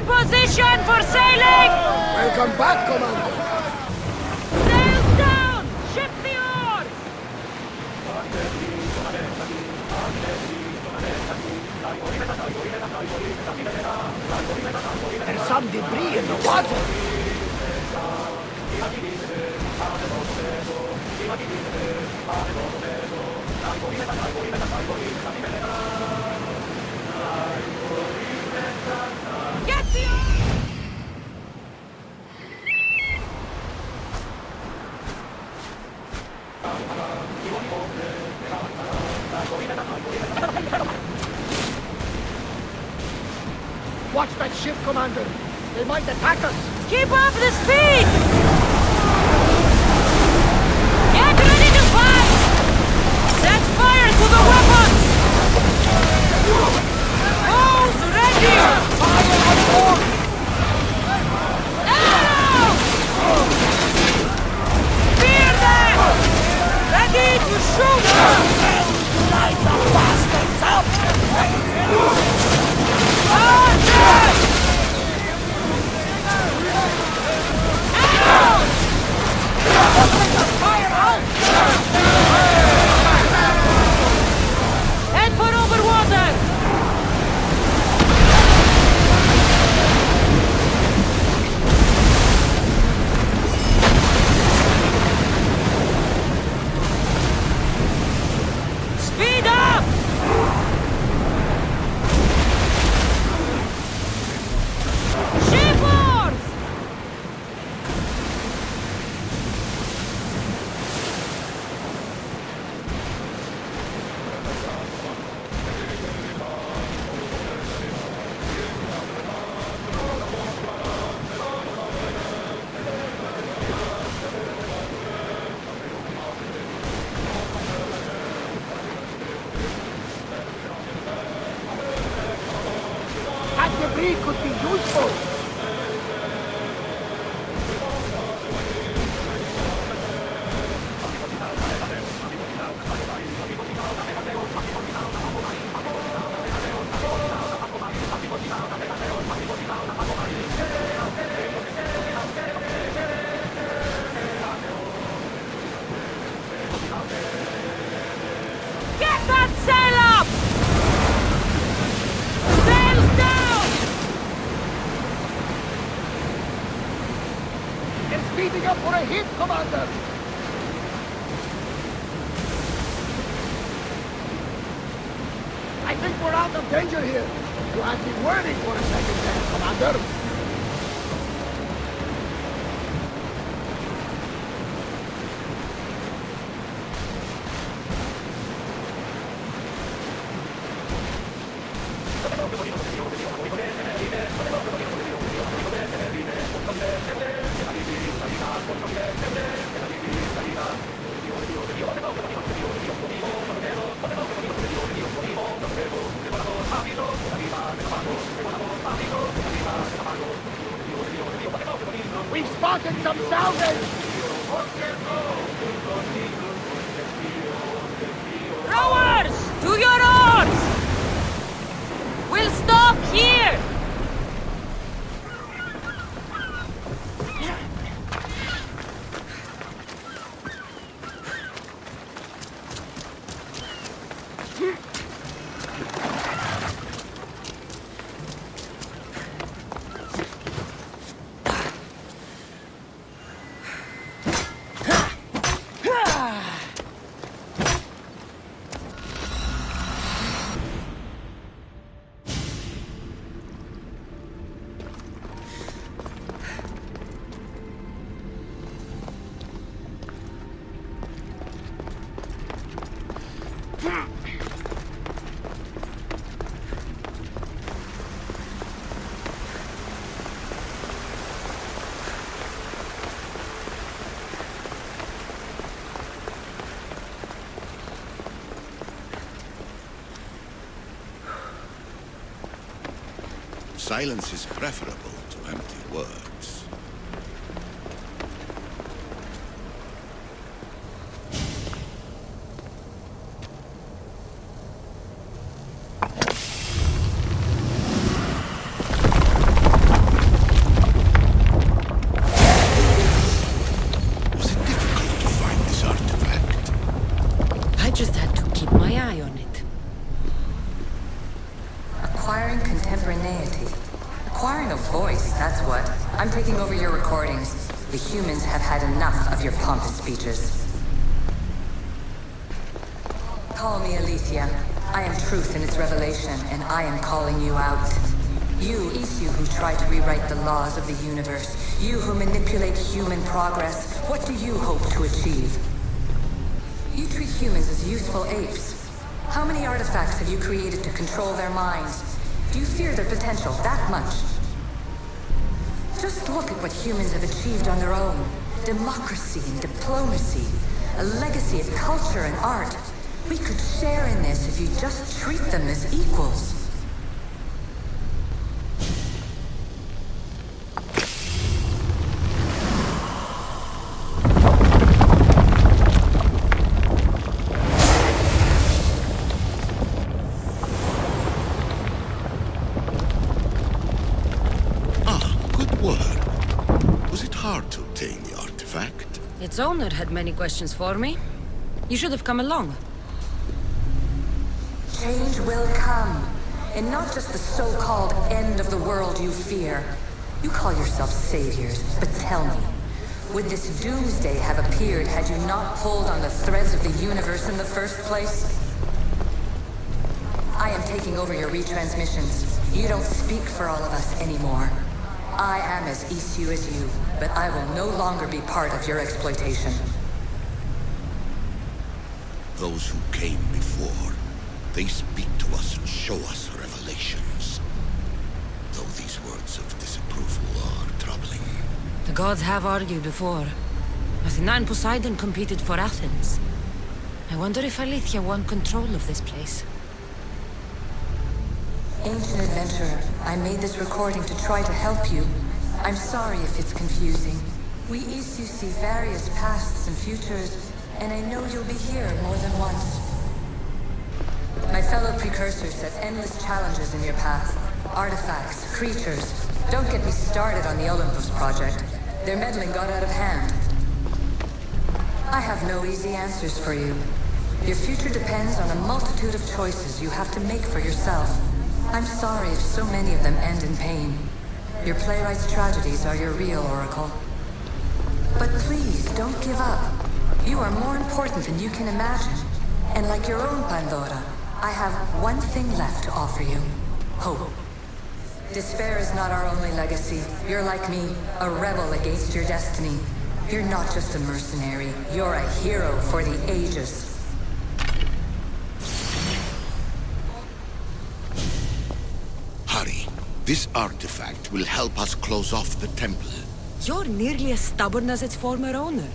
position for sailing! Welcome back, Commander! Sails down! Ship the oars! There's some debris in the water! Get the oars! Watch that ship, Commander! They might attack us! Keep up the speed! Get ready to fight! Set fire to the weapons! Bows ready! Fire on board! Arrows! Spear them! Ready to shoot! Light the bastards up! Archers! Arrows! Fire out! Head for over water! Speed up! Shipboard! That debris could be useful! Get that sail up! Sails down! They're speeding up for a hit, Commander! I think we're out of danger here. You have been waiting for a second there, Commander. We've spotted some salvage! Rowers! To your oars! We'll stop here! Silence is preferable to empty words. contemporaneity. Acquiring a voice, that's what. I'm taking over your recordings. The humans have had enough of your pompous speeches. Call me Aletheia. I am truth in its revelation, and I am calling you out. You who try to rewrite the laws of the universe. You who manipulate human progress. What do you hope to achieve? You treat humans as useful apes. How many artifacts have you created to control their minds? Do you fear their potential that much? Just look at what humans have achieved on their own. Democracy and diplomacy. A legacy of culture and art. We could share in this if you just treat them as equals. Its owner had many questions for me. You should have come along. Change will come. And not just the so-called end of the world you fear. You call yourselves saviors, but tell me, would this doomsday have appeared had you not pulled on the threads of the universe in the first place? I am taking over your retransmissions. You don't speak for all of us anymore. I am as Isu as you, but I will no longer be part of your exploitation. Those who came before, they speak to us and show us revelations. Though these words of disapproval are troubling. The gods have argued before. Athena and Poseidon competed for Athens. I wonder if Aletheia won control of this place. Ancient adventurer, I made this recording to try to help you. I'm sorry if it's confusing. We Isu see various pasts and futures, and I know you'll be here more than once. My fellow precursors set endless challenges in your path. Artifacts, creatures. Don't get me started on the Olympus project. Their meddling got out of hand. I have no easy answers for you. Your future depends on a multitude of choices you have to make for yourself. I'm sorry if so many of them end in pain. Your playwright's tragedies are your real oracle. But please, don't give up. You are more important than you can imagine. And like your own Pandora, I have one thing left to offer you. Hope. Despair is not our only legacy. You're like me, a rebel against your destiny. You're not just a mercenary. You're a hero for the ages. This artifact will help us close off the temple. You're nearly as stubborn as its former owner.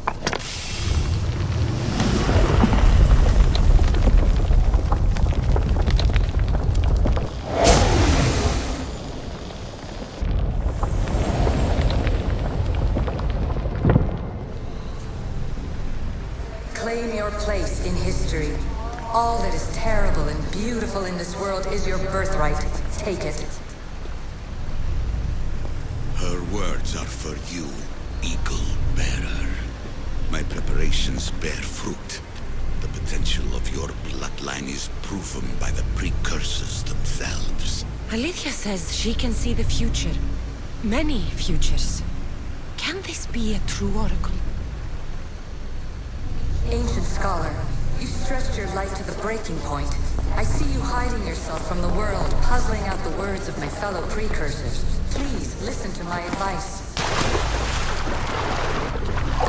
Claim your place in history. All that is terrible and beautiful in this world is your birthright. Take it. Her words are for you, Eagle Bearer. My preparations bear fruit. The potential of your bloodline is proven by the precursors themselves. Aletheia says she can see the future. Many futures. Can this be a true oracle? Ancient scholar, you stretched your light to the breaking point. I see you hiding yourself from the world, puzzling out the words of my fellow precursors. Please, listen to my advice.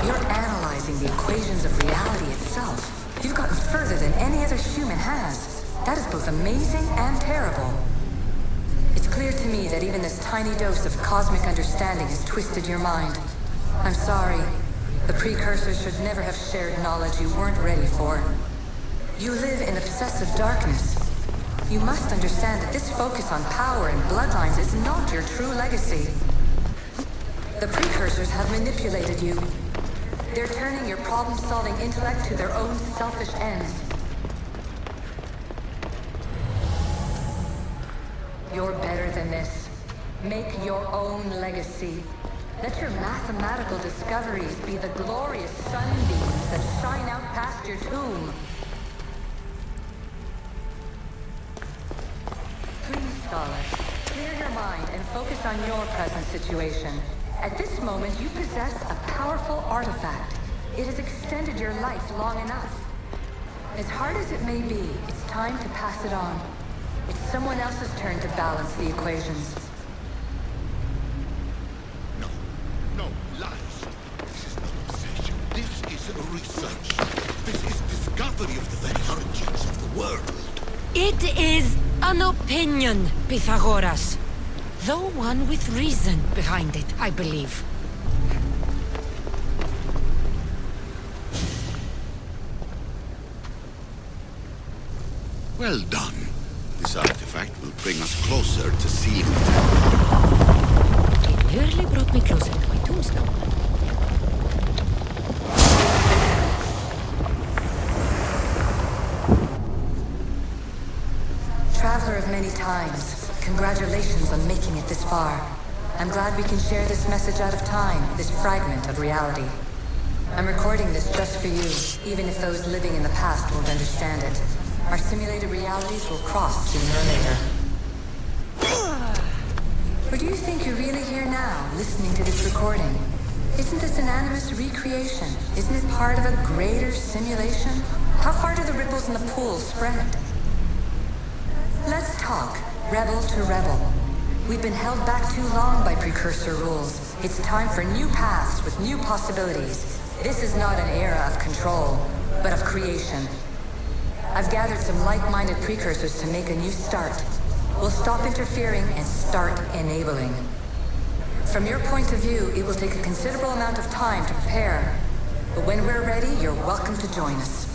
You're analyzing the equations of reality itself. You've gotten further than any other human has. That is both amazing and terrible. It's clear to me that even this tiny dose of cosmic understanding has twisted your mind. I'm sorry. The precursors should never have shared knowledge you weren't ready for. You live in obsessive darkness. You must understand that this focus on power and bloodlines is not your true legacy. The precursors have manipulated you. They're turning your problem-solving intellect to their own selfish ends. You're better than this. Make your own legacy. Let your mathematical discoveries be the glorious sunbeams that shine out past your tomb. Please, scholar, clear your mind and focus on your present situation. At this moment, you possess a powerful artifact. It has extended your life long enough. As hard as it may be, it's time to pass it on. It's someone else's turn to balance the equations. No, lies. This is not obsession. This is research. This is discovery of the very origins of the world. It is an opinion, Pythagoras. Though one with reason behind it, I believe. Well done. This artifact will bring us closer to seeing it. It nearly brought me closer to my tombstone. Traveler of many times, congratulations on making it this far. I'm glad we can share this message out of time, this fragment of reality. I'm recording this just for you, even if those living in the past won't understand it. Our simulated realities will cross sooner or later. Or do you think you're really here now, listening to this recording? Isn't this an animus recreation? Isn't it part of a greater simulation? How far do the ripples in the pool spread? Let's talk, rebel to rebel. We've been held back too long by precursor rules. It's time for new paths with new possibilities. This is not an era of control, but of creation. I've gathered some like-minded precursors to make a new start. We'll stop interfering and start enabling. From your point of view, it will take a considerable amount of time to prepare. But when we're ready, you're welcome to join us.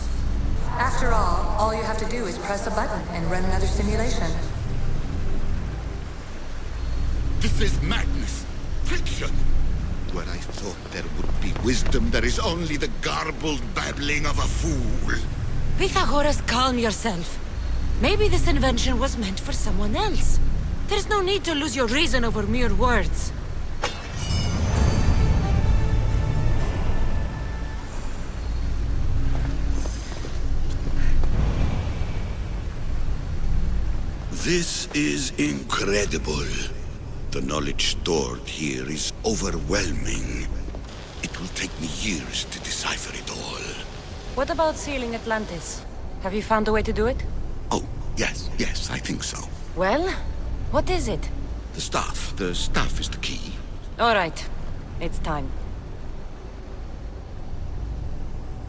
After all you have to do is press a button and run another simulation. This is madness. Fiction. Where I thought there would be wisdom, there is only the garbled babbling of a fool. Pythagoras, calm yourself. Maybe this invention was meant for someone else. There's no need to lose your reason over mere words. This is incredible. The knowledge stored here is overwhelming. It will take me years to decipher it all. What about sealing Atlantis? Have you found a way to do it? Oh, yes, I think so. Well, what is it? The staff. The staff is the key. All right. It's time.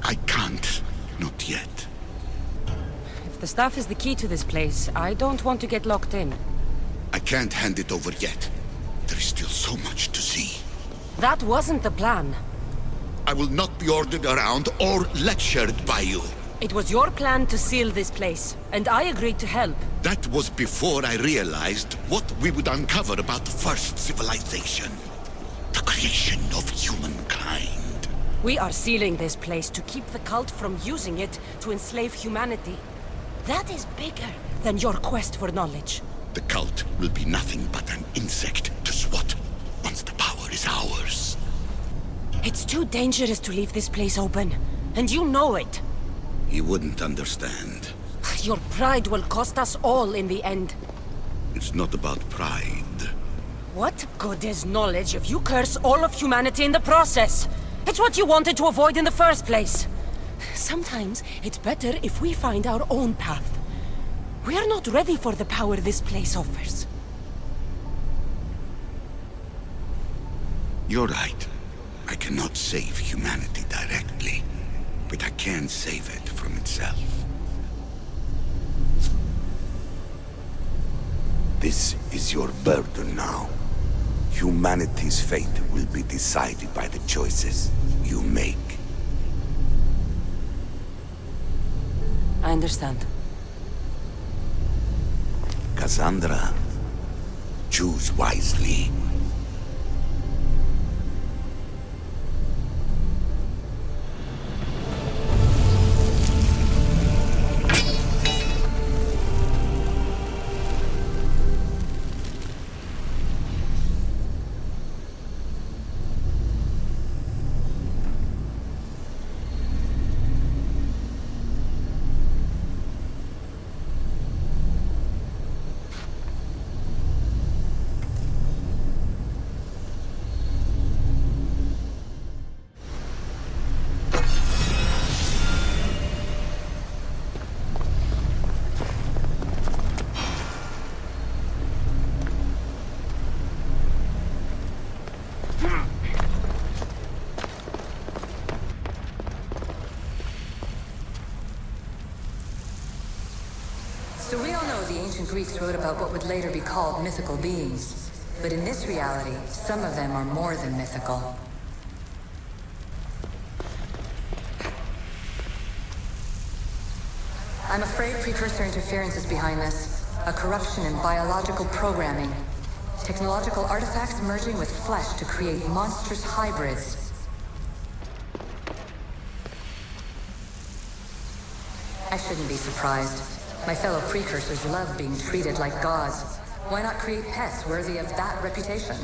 I can't. Not yet. If the staff is the key to this place, I don't want to get locked in. I can't hand it over yet. There is still so much to see. That wasn't the plan. I will not be ordered around or lectured by you. It was your plan to seal this place, and I agreed to help. That was before I realized what we would uncover about the first civilization. The creation of humankind. We are sealing this place to keep the cult from using it to enslave humanity. That is bigger than your quest for knowledge. The cult will be nothing but an insect to swat once the power is ours. It's too dangerous to leave this place open, and you know it. You wouldn't understand. Your pride will cost us all in the end. It's not about pride. What good is knowledge if you curse all of humanity in the process? It's what you wanted to avoid in the first place. Sometimes it's better if we find our own path. We are not ready for the power this place offers. You're right. I cannot save humanity directly, but I can save it from itself. This is your burden now. Humanity's fate will be decided by the choices you make. I understand. Kassandra, choose wisely. ancient Greeks wrote about what would later be called mythical beings. But in this reality, some of them are more than mythical. I'm afraid precursor interference is behind this. A corruption in biological programming. Technological artifacts merging with flesh to create monstrous hybrids. I shouldn't be surprised. My fellow precursors love being treated like gods. Why not create pets worthy of that reputation?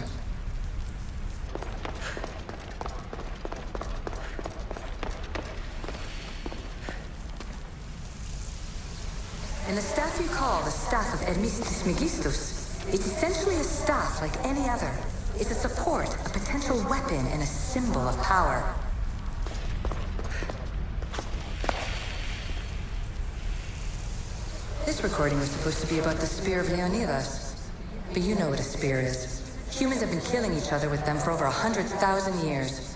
And the staff you call the Staff of Hermistus Megistus, it's essentially a staff like any other. It's a support, a potential weapon, and a symbol of power. This recording was supposed to be about the Spear of Leonidas. But you know what a spear is. Humans have been killing each other with them for over 100,000 years.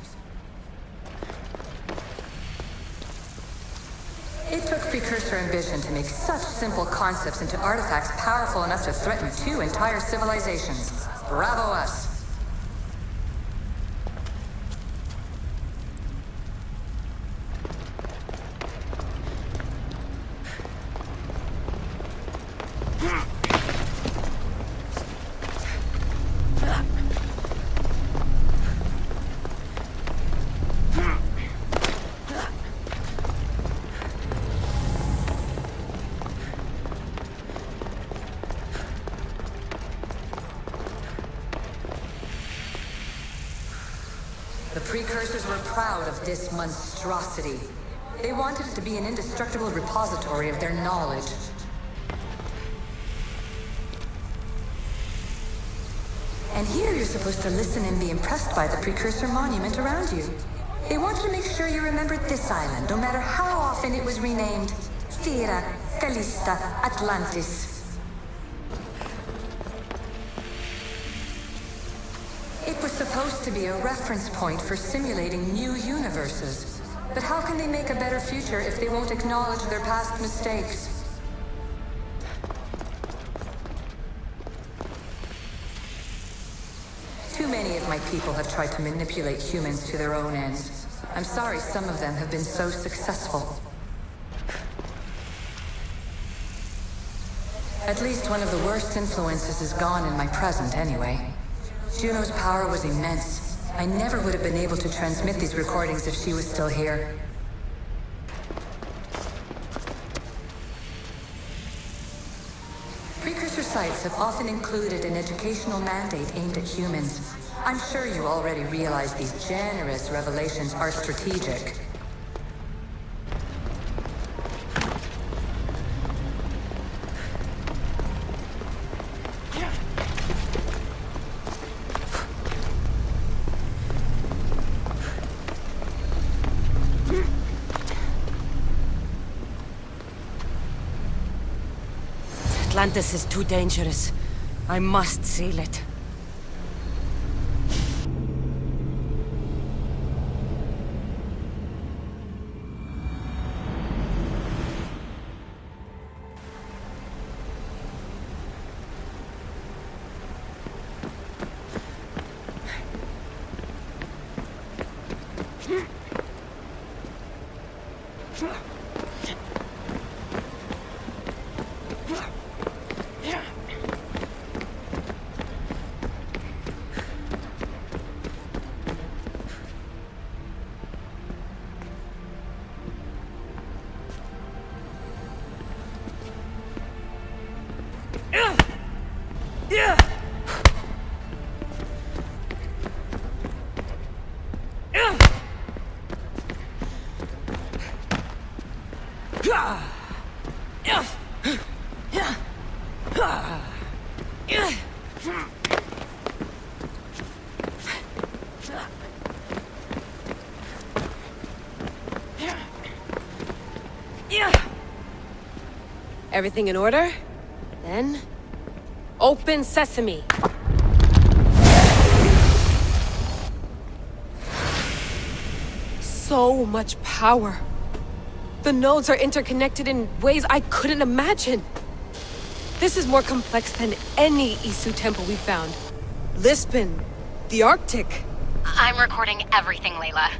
It took precursor ambition to make such simple concepts into artifacts powerful enough to threaten 2 entire civilizations. Bravo us! The precursors were proud of this monstrosity. They wanted it to be an indestructible repository of their knowledge. And here you're supposed to listen and be impressed by the precursor monument around you. They wanted to make sure you remembered this island, no matter how often it was renamed. Thera, Callista, Atlantis. It was supposed to be a reference point for simulating new universes. But how can they make a better future if they won't acknowledge their past mistakes? Too many of my people have tried to manipulate humans to their own ends. I'm sorry some of them have been so successful. At least one of the worst influences is gone in my present anyway. Juno's power was immense. I never would have been able to transmit these recordings if she was still here. Precursor sites have often included an educational mandate aimed at humans. I'm sure you already realize these generous revelations are strategic. Atlantis is too dangerous. I must seal it. Everything in order? Then... open sesame! So much power. The nodes are interconnected in ways I couldn't imagine. This is more complex than any Isu temple we found. Lisbon, the Arctic. I'm recording everything, Layla.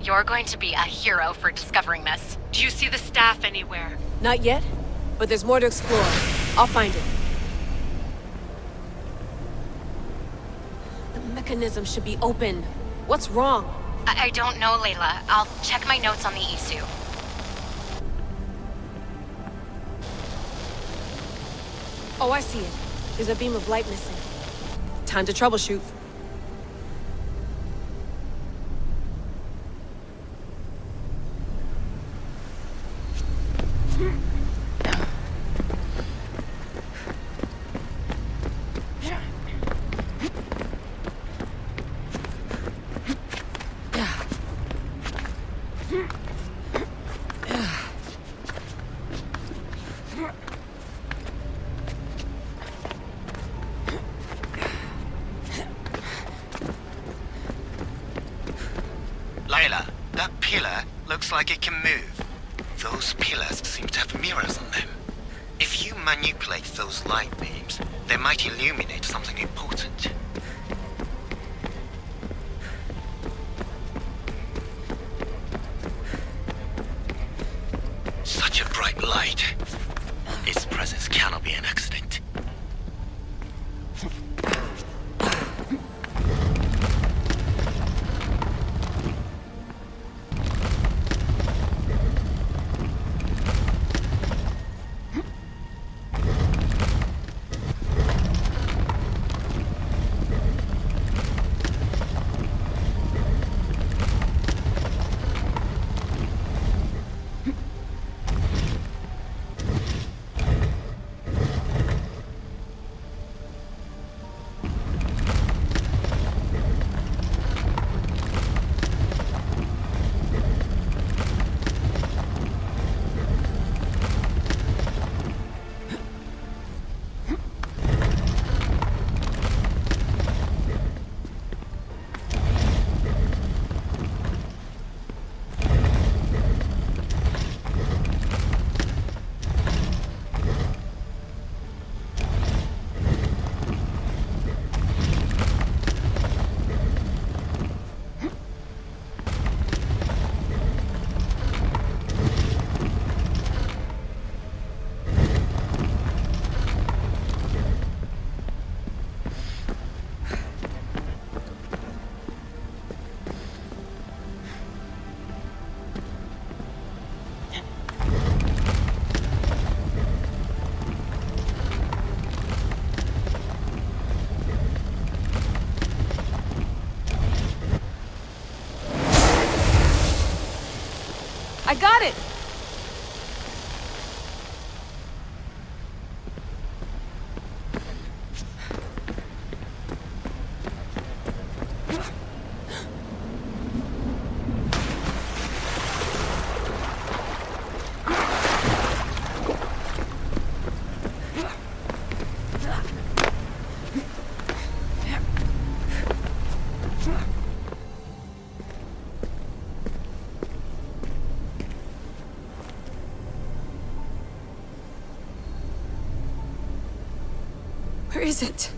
You're going to be a hero for discovering this. Do you see the staff anywhere? Not yet, but there's more to explore. I'll find it. The mechanism should be open. What's wrong? I don't know, Layla. I'll check my notes on the Isu. Oh, I see it. There's a beam of light missing. Time to troubleshoot. Layla, that pillar looks like it can move. Those pillars seem to have mirrors on them. If you manipulate those light beams, they might illuminate something important. Such a bright light. Its presence cannot be an accident. I got it! Where is it?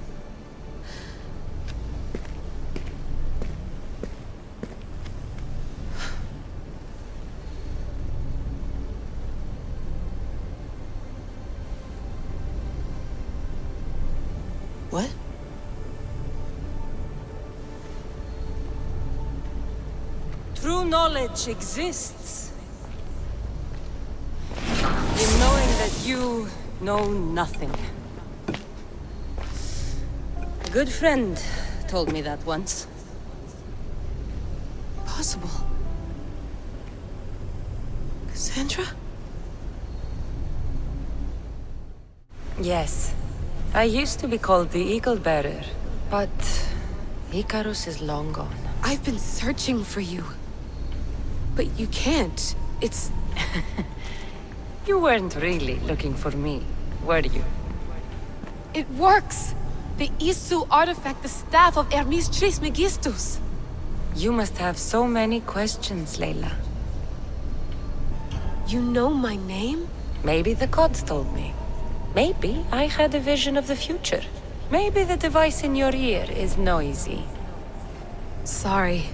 What? True knowledge exists in knowing that you know nothing. A good friend told me that once. Possible. Kassandra? Yes. I used to be called the Eagle Bearer, but Icarus is long gone. I've been searching for you. But you can't. It's... You weren't really looking for me, were you? It works! The Isu artifact, the staff of Hermes Trismegistus. You must have so many questions, Layla. You know my name? Maybe the gods told me. Maybe I had a vision of the future. Maybe the device in your ear is noisy. Sorry.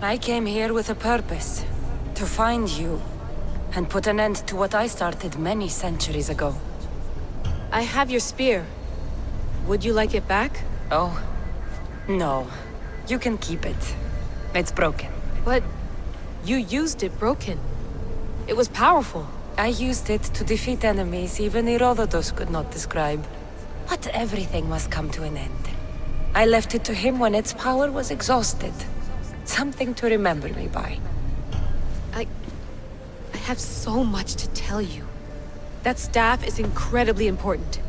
I came here with a purpose. To find you. And put an end to what I started many centuries ago. I have your spear. Would you like it back? Oh. No. You can keep it. It's broken. But you used it broken. It was powerful. I used it to defeat enemies even Herodotus could not describe. But everything must come to an end. I left it to him when its power was exhausted. Something to remember me by. I have so much to tell you. That staff is incredibly important.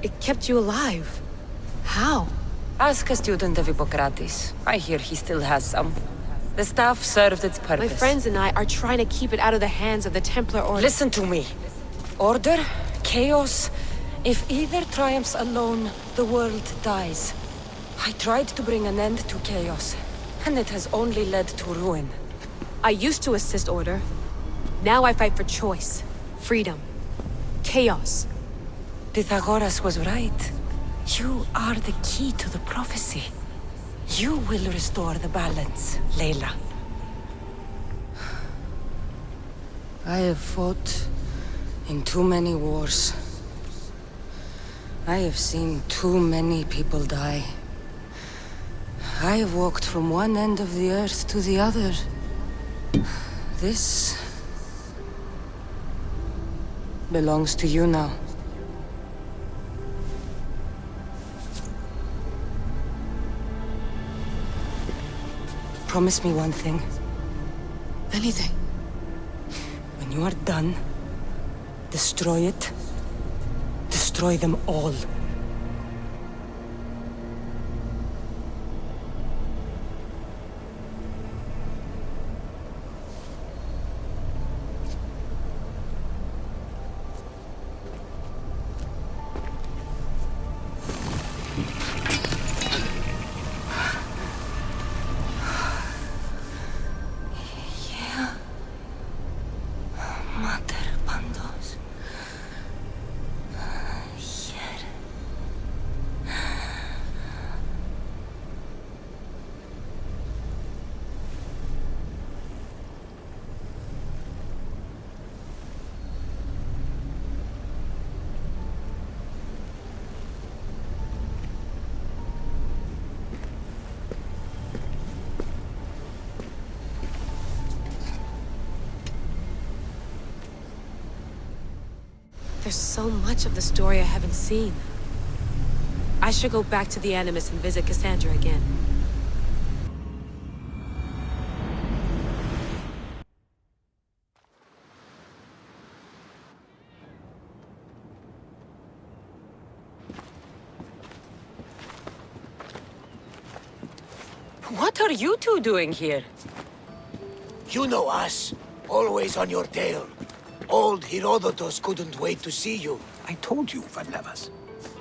It kept you alive. How? Ask a student of Hippocrates. I hear he still has some. The staff served its purpose. My friends and I are trying to keep it out of the hands of the Templar Order. Listen to me. Order, chaos. If either triumphs alone, the world dies. I tried to bring an end to chaos, and it has only led to ruin. I used to assist Order. Now I fight for choice, freedom, chaos. Pythagoras was right. You are the key to the prophecy. You will restore the balance, Layla. I have fought in too many wars. I have seen too many people die. I have walked from one end of the earth to the other. This belongs to you now. Promise me one thing. Anything. When you are done, destroy it. Destroy them all. There's so much of the story I haven't seen. I should go back to the Animus and visit Kassandra again. What are you two doing here? You know us. Always on your tail. Old Herodotus couldn't wait to see you. I told you, Varnavas.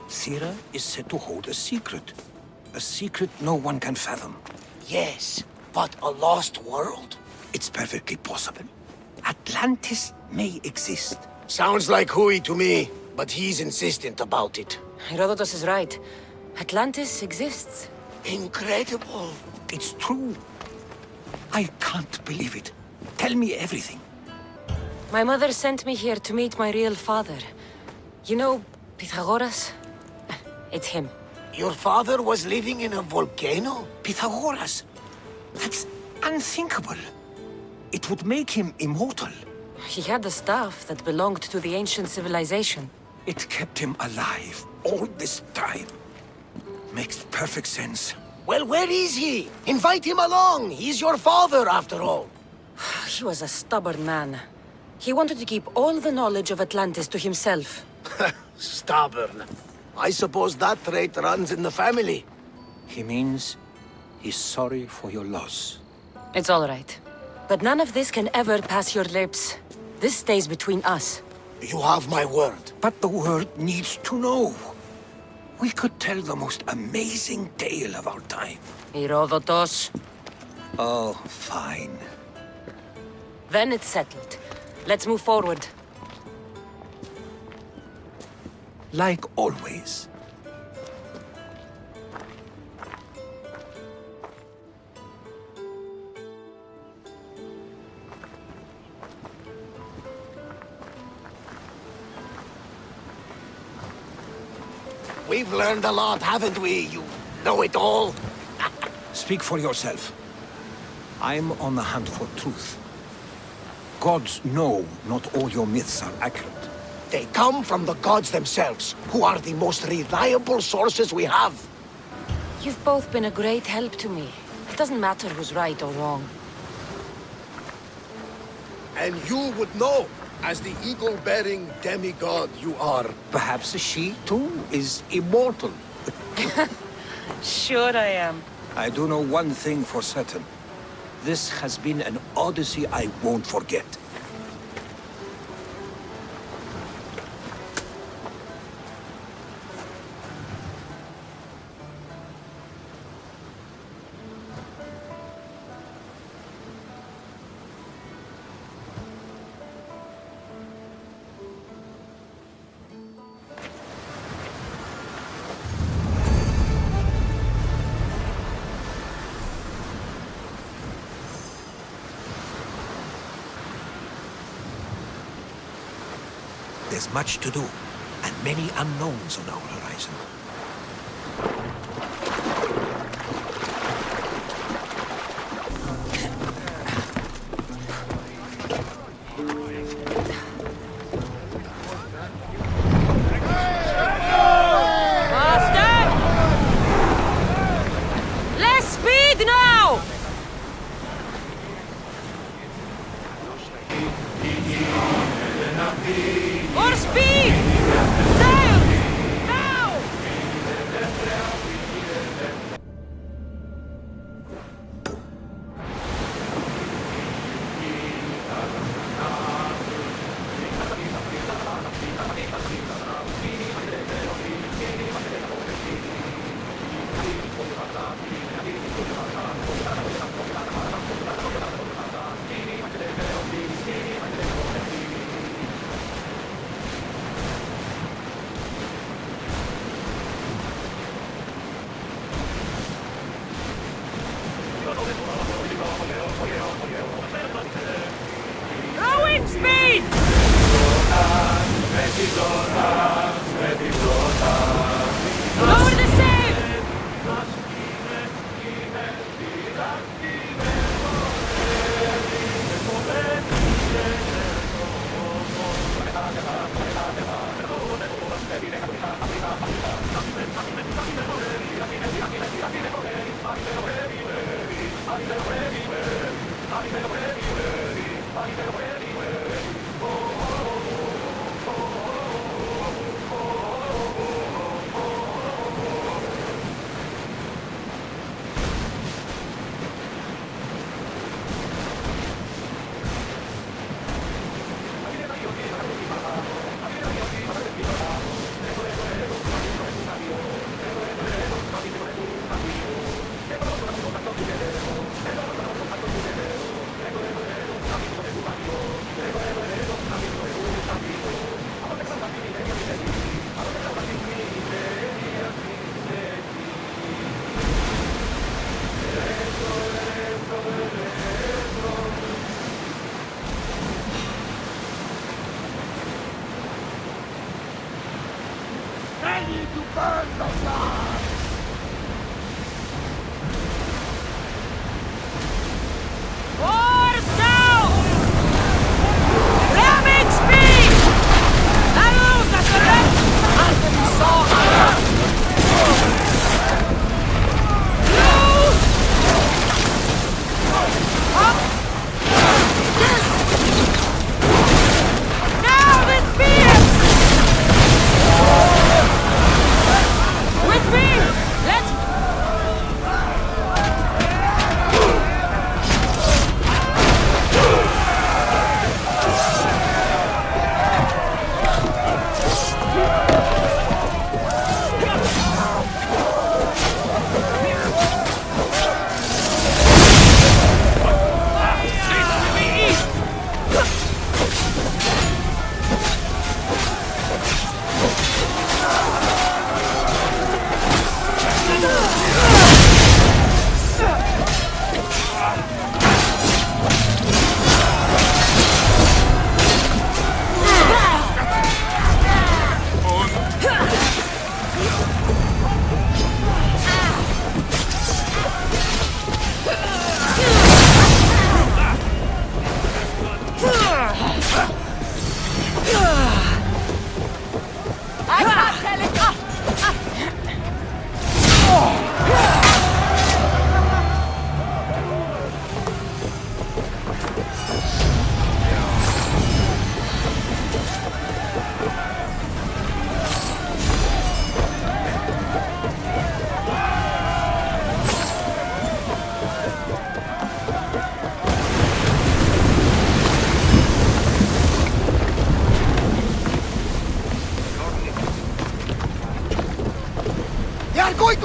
Thera is said to hold a secret. A secret no one can fathom. Yes, but a lost world? It's perfectly possible. Atlantis may exist. Sounds like Hui to me, but he's insistent about it. Herodotus is right. Atlantis exists. Incredible. It's true. I can't believe it. Tell me everything. My mother sent me here to meet my real father. You know, Pythagoras? It's him. Your father was living in a volcano? Pythagoras? That's unthinkable. It would make him immortal. He had a staff that belonged to the ancient civilization. It kept him alive all this time. Makes perfect sense. Well, where is he? Invite him along. He's your father, after all. He was a stubborn man. He wanted to keep all the knowledge of Atlantis to himself. Stubborn. I suppose that trait runs in the family. He means he's sorry for your loss. It's all right. But none of this can ever pass your lips. This stays between us. You have my word. But the world needs to know. We could tell the most amazing tale of our time. Herodotus. Oh, fine. Then it's settled. Let's move forward. like always. We've learned a lot, haven't we, you know-it-all? Speak for yourself. I'm on the hunt for truth. Gods know not all your myths are accurate. They come from the gods themselves, who are the most reliable sources we have. You've both been a great help to me. It doesn't matter who's right or wrong. And you would know, as the eagle-bearing demigod you are. Perhaps she, too, is immortal. Sure I am. I do know one thing for certain. This has been an Odyssey I won't forget. There's much to do, and many unknowns on our horizon. Master! Less speed now! More speed! Sail! Now! Rowing speed! Lower the sail!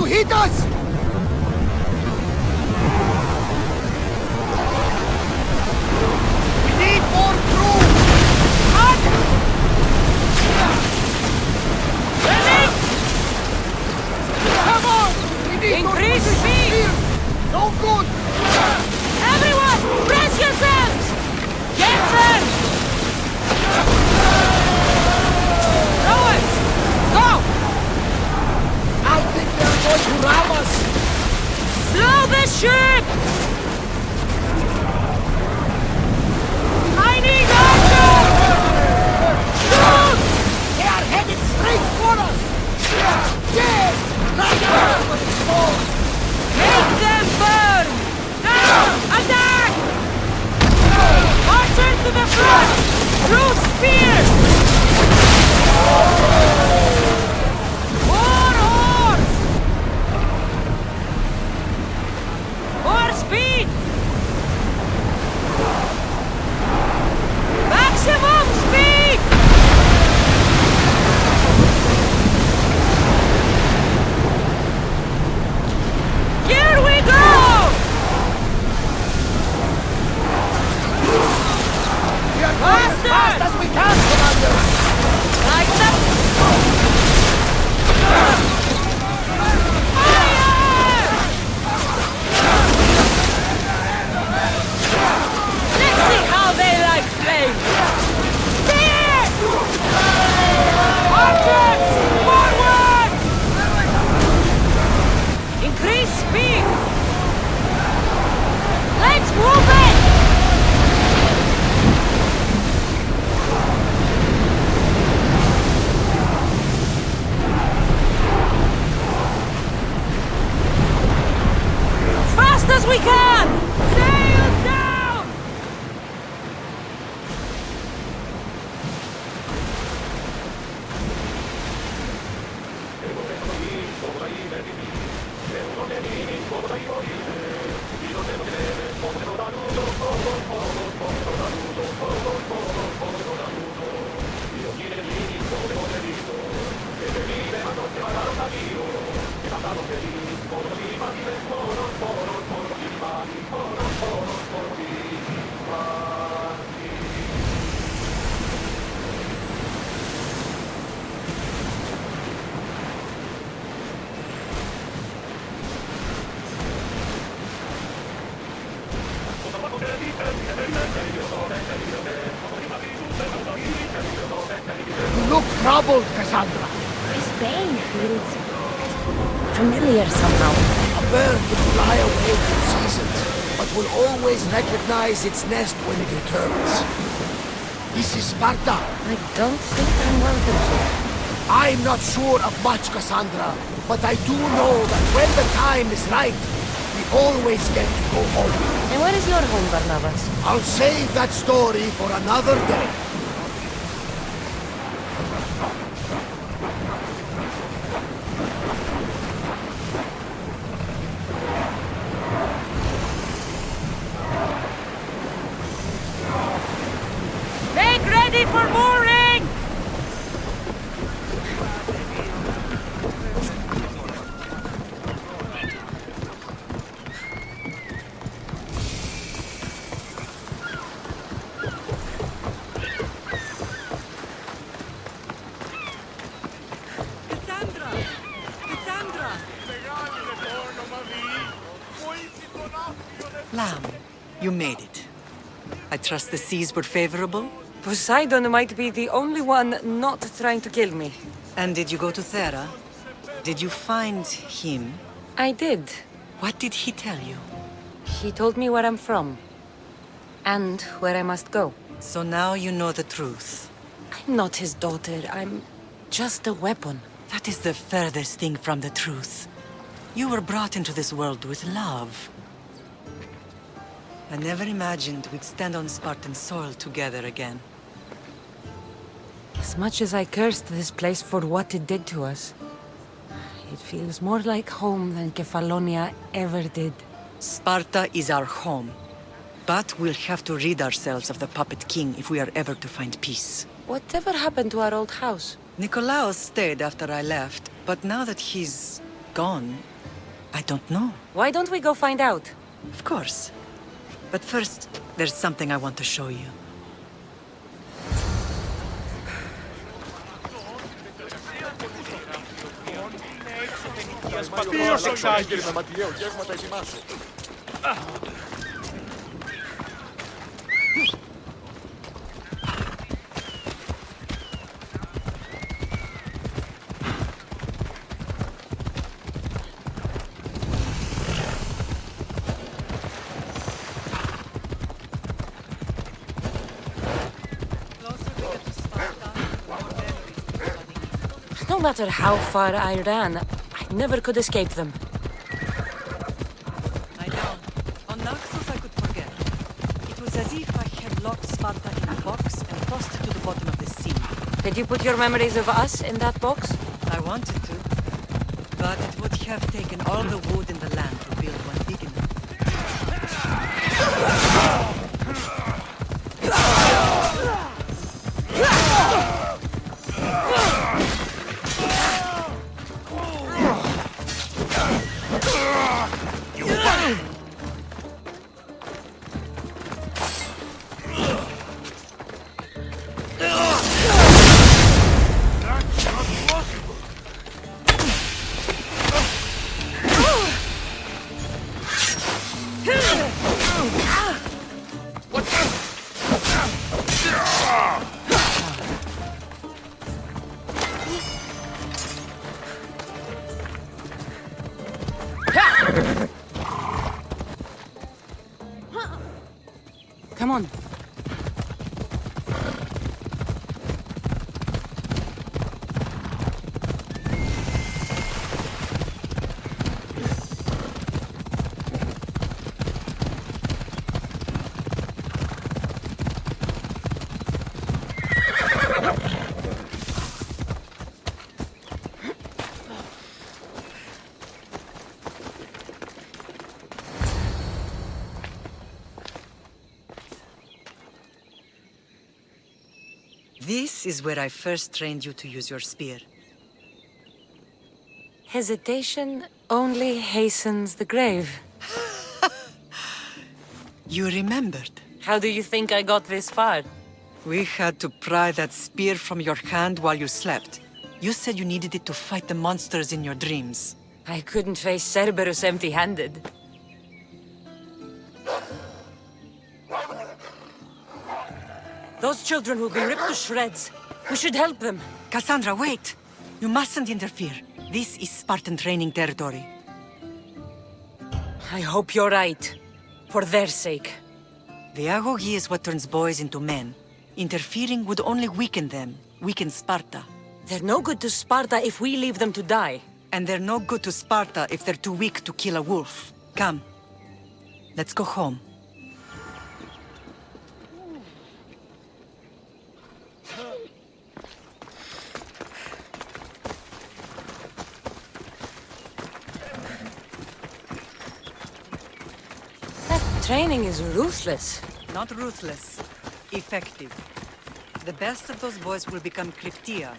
hit us! We need more troops! Come on! We need Increase those speed! here! No good! Everyone, brace yourselves! Get them! Rowers, go! I think they're going to ram us! Slow the ship! I need archers! Shoot! They are headed straight for us! Yes! Right now! Make them burn! Now! Attack! Archers to the front! Through spears! More horse! More speed! Maximum speed! Here we go! We are going as fast as we can, Commander! Right up! Fire! Let's see how they like flames! There! Archers! Forward! Increase speed! Let's move it! Fast as we can! Sail down! You look troubled, Kassandra. His bane feels familiar somehow. A bird can fly away through seasons, but will always recognize its nest when it returns. This is Sparta. I don't think I'm welcome here. I'm not sure of much, Kassandra, but I do know that when the time is right, we always get to go home. And where is your home, Barnabas? I'll save that story for another day. Make ready for mooring! Kassandra! Kassandra! Lamb, you made it. I trust the seas were favorable? Poseidon might be the only one not trying to kill me. And did you go to Thera? Did you find him? I did. What did he tell you? He told me where I'm from. And where I must go. So now you know the truth. I'm not his daughter. I'm just a weapon. That is the furthest thing from the truth. You were brought into this world with love. I never imagined we'd stand on Spartan soil together again. As much as I cursed this place for what it did to us, it feels more like home than Kefalonia ever did. Sparta is our home. But we'll have to rid ourselves of the Puppet King if we are ever to find peace. Whatever happened to our old house? Nikolaos stayed after I left, but now that he's gone, I don't know. Why don't we go find out? Of course. But first, there's something I want to show you. No matter how far I ran, I never could escape them. I know. On Naxos I could forget. It was as if I had locked Sparta in a box and tossed it to the bottom of the sea. Did you put your memories of us in that box? I wanted to. But it would have taken all the wood in the land to build one big enough. Come on. This is where I first trained you to use your spear. Hesitation only hastens the grave. You remembered. How do you think I got this far? We had to pry that spear from your hand while you slept. You said you needed it to fight the monsters in your dreams. I couldn't face Cerberus empty-handed. Those children will be ripped to shreds. We should help them. Kassandra, wait! You mustn't interfere. This is Spartan training territory. I hope you're right. For their sake. The agogi is what turns boys into men. Interfering would only weaken them, weaken Sparta. They're no good to Sparta if we leave them to die. And they're no good to Sparta if they're too weak to kill a wolf. Come. Let's go home. Training is ruthless. Not ruthless. Effective. The best of those boys will become Cryptia,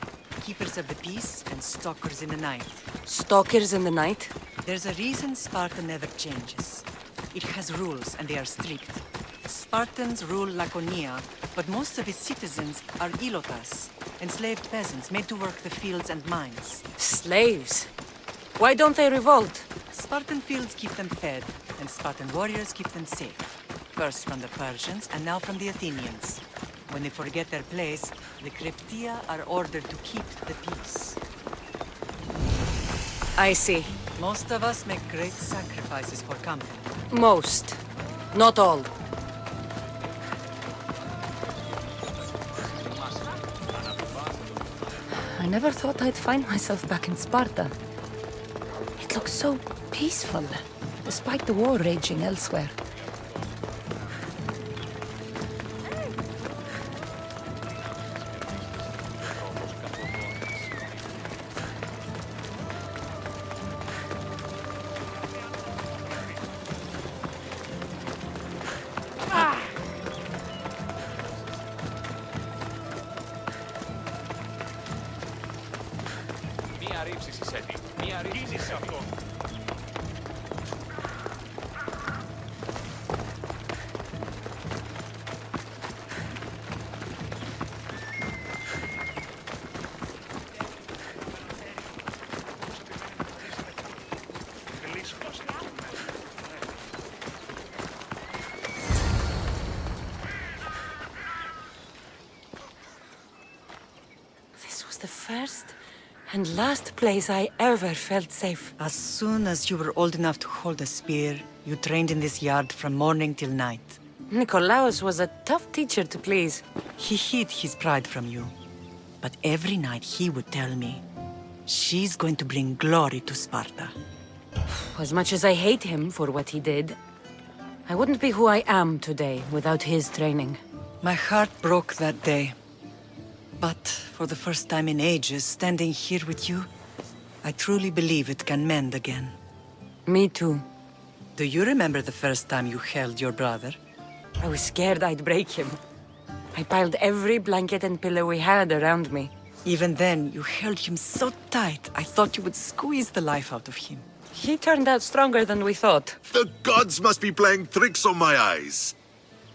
keepers of the peace and stalkers in the night. Stalkers in the night? There's a reason Sparta never changes. It has rules, and they are strict. Spartans rule Lakonia, but most of its citizens are ilotas, enslaved peasants made to work the fields and mines. Slaves? Why don't they revolt? Spartan fields keep them fed, and Spartan warriors keep them safe. First from the Persians, and now from the Athenians. When they forget their place, the Cryptia are ordered to keep the peace. I see. Most of us make great sacrifices for comfort. Most. Not all. I never thought I'd find myself back in Sparta. It looks so peaceful, despite the war raging elsewhere. first and last place I ever felt safe. As soon as you were old enough to hold a spear, you trained in this yard from morning till night. Nikolaos was a tough teacher to please. He hid his pride from you. But every night he would tell me, she's going to bring glory to Sparta. As much as I hate him for what he did, I wouldn't be who I am today without his training. My heart broke that day. But for the first time in ages, standing here with you, I truly believe it can mend again. Me too. Do you remember the first time you held your brother? I was scared I'd break him. I piled every blanket and pillow we had around me. Even then, you held him so tight, I thought you would squeeze the life out of him. He turned out stronger than we thought. The gods must be playing tricks on my eyes.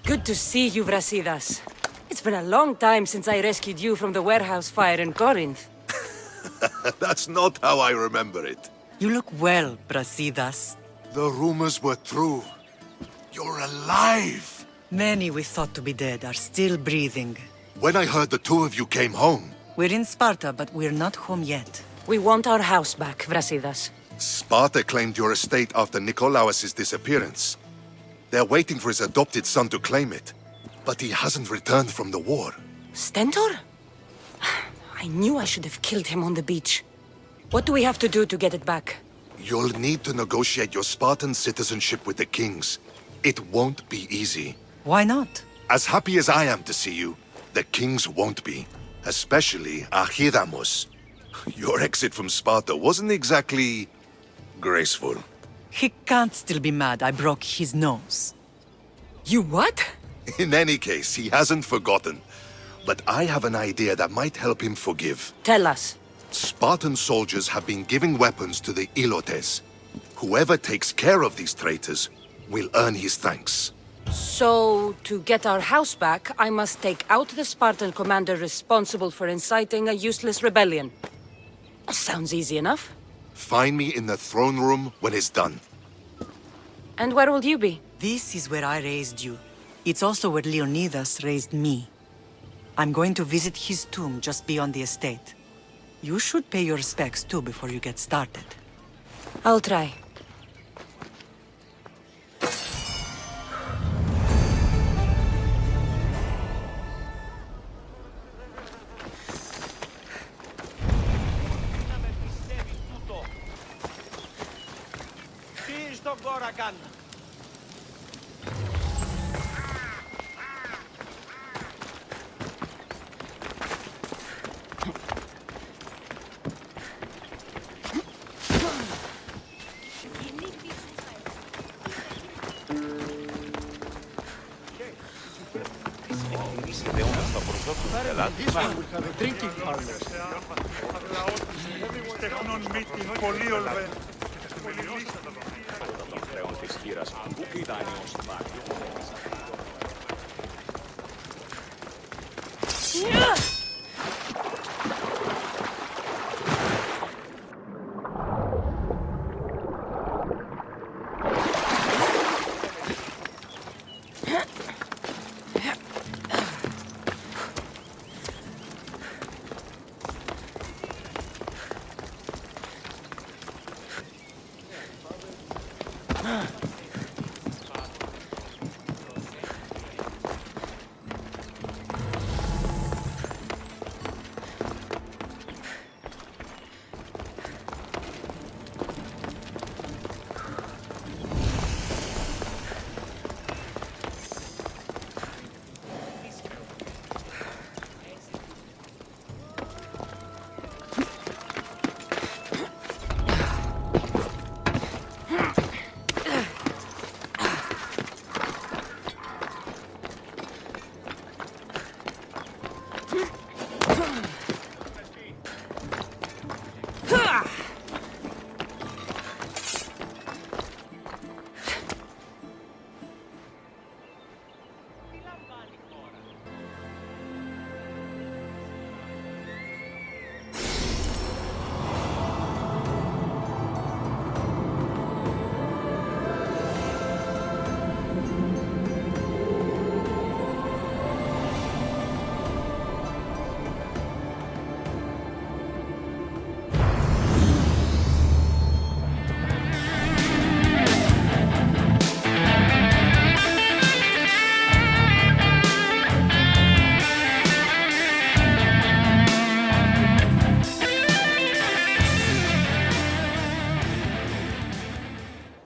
Good to see you, Brasidas. It's been a long time since I rescued you from the warehouse fire in Corinth. That's not how I remember it. You look well, Brasidas. The rumors were true. You're alive! Many we thought to be dead are still breathing. When I heard the two of you came home... We're in Sparta, but we're not home yet. We want our house back, Brasidas. Sparta claimed your estate after Nikolaos' disappearance. They're waiting for his adopted son to claim it. But he hasn't returned from the war. Stentor? I knew I should have killed him on the beach. What do we have to do to get it back? You'll need to negotiate your Spartan citizenship with the kings. It won't be easy. Why not? As happy as I am to see you, the kings won't be. Especially Archidamos. Your exit from Sparta wasn't exactly... graceful. He can't still be mad I broke his nose. You what? In any case, he hasn't forgotten. But I have an idea that might help him forgive. Tell us. Spartan soldiers have been giving weapons to the Ilotes. Whoever takes care of these traitors will earn his thanks. So, to get our house back, I must take out the Spartan commander responsible for inciting a useless rebellion. Sounds easy enough. Find me in the throne room when it's done. And where will you be? This is where I raised you. It's also where Leonidas raised me. I'm going to visit his tomb just beyond the estate. You should pay your respects too before you get started. I'll try.